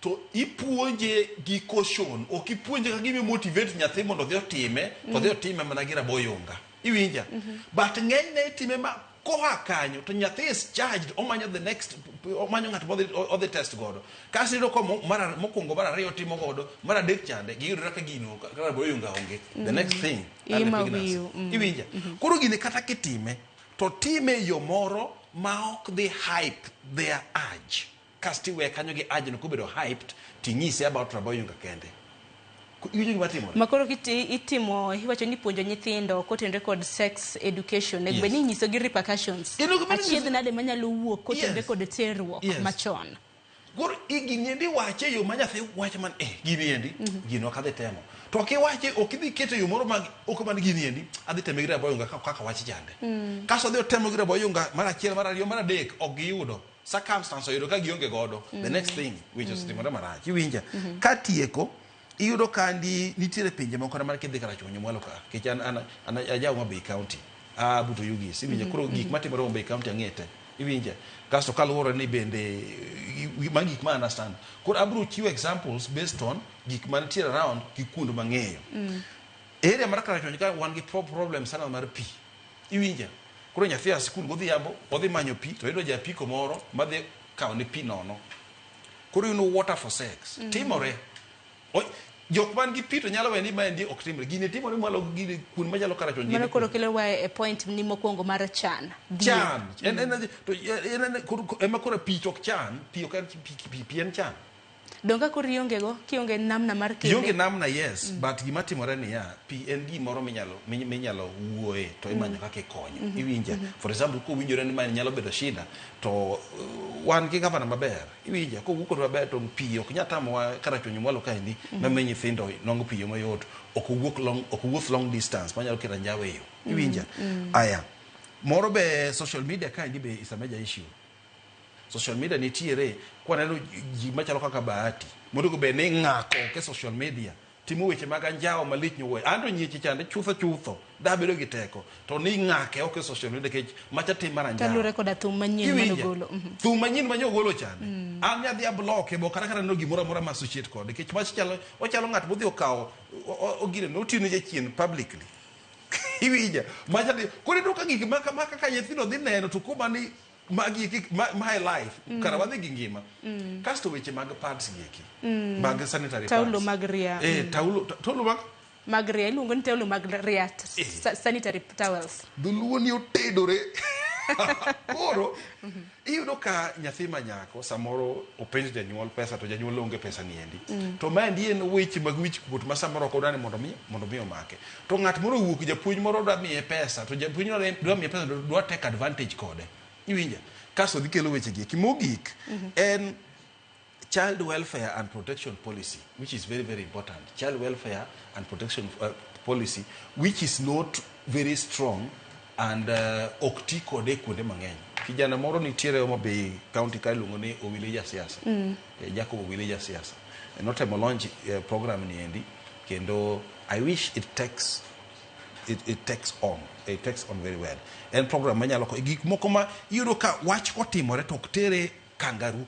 to ipuonje gi caution, ok ipuonje ka gimi motivate nyathi mondo odhi otime, to odhi otime mana gi raboyunga. Iwinja? But ng'enyne itime ma koha kanyo to nyathi is charged omanyo the next omanyo ng'at modhi test godo. Kasi iyudo ko mokwongo mar ariyo timo godo, mar adek chande giyudore ka gino ka raboyunga onge. The next thing iwinja? Koro gini kata kitime to time yo moro ma ok dhi hype their urge. Kasti we kanyo gi urge no kubedo hyped ting'ise about raboyunga kende. Makoro itimo iwacho ni puonjo nyithindo kotenre kod sex education nego beni nyiso gi repercussions achiedh nade manyalo wuok kotenre kod terruok machon. Koro iging'endi wache yo ma nyathi wache man giniendi gino kadhi temo to kiwache ok idhi keto yo moro mag ok man giniendi adhi temo gi raboyunga kaka wache chande kaso dhi temo gi raboyunga mar achiel mar ariyo mar adek ok giyudo circumstance oyudo ka gionge godo the next thing which is timore marach iwinja ka tieko iyudo kandi nitiere pinje moko mar kidhi kara chonyo mwalo ka kech an ajaw Bay County buto yugis iwinja koro gik matimore Bay County ang'ete iwinja kasto kaluwore ni bende gik ma understand koro abro chiwo examples based on gik manitiere around kikundo mang'eyo area mar kara chonyo ka wan gi problem sana mar pi iwinja koro nyathi a skul godhiambo odhi manyo pi to iyudo japiko moro madhi kawo ne pi nono koro water for sex timore jok man gi pito nyalo weni ma ndi ok timre gine timore mwalo gine kun manyalo kara chonji mano koro kelo wa point ni mokwongo mar chan to ema koro pito ok chan pio kan pi en chan donga koro kionge namna mar kinde yonge namna yes but gima timore ni ya pi en gimoro minyalo wuoe to imanyo kaka konyo iwinja for example ko winjore ni man nyalo bedo shida to wan gi gavana maber iwinja ko wuok maber to pi ok nyatamo kara chonyo mwalo kaendi mamenyi thindo nongo pi yo mayot ok wuoth long distance manyalo kira njaweyo iwinja aya moro be social media kaendi be is a major issue. Social media nitiere kwa neno ji machalo kaka bahati mondo go be ne ng'ako ke social media timo weche mag anjawo malich nyowe ando nyiechi chande chutho da bedo gi teko to ni ng'ake ok social media kech macha tim mar anjawo talure kod thum manyien manogolo thum manyien manyogolo chande an nyadhi a block e bo kara no gimoro mora ma associate kod kech mach ochalo ng'at modhi okawo ogire no tino je chien publicly iwija macha kore do ka gik maka ka nyithino dhi neno to kuma ni my life kara wadhi gi ngima kasto weche mag pads gieki mag sanitary pads taulo mag ria taulo mag ria iluongo ni taulo mag ria sanitary towels dhuluo ni otedore koro iyudo ka nyathi manyako samoro openj janyuol pesa to janyuol onge pesa niendi to maendi en weche mag wich kuot ma samoro ok odwani mondo mi omake to ng'at moro wuok japuonj moro dwa miye pesa to japuonj dwa miye pesa dwa take advantage kode iwinja kaso dhi kelo weche gi mogik en child welfare and protection policy which is very very important. Child welfare and protection policy which is not very strong and okti kode kuonde mang'eny. Kijana moro nitiere Homa Bay County ka iluongo ni Owilija Siasa Jacob Owilija Siasa notemo launch program ni endi kendo I wish it takes on very well. En program manyalo ko gik moko ma yudo ka wach kotimore to tere kangaru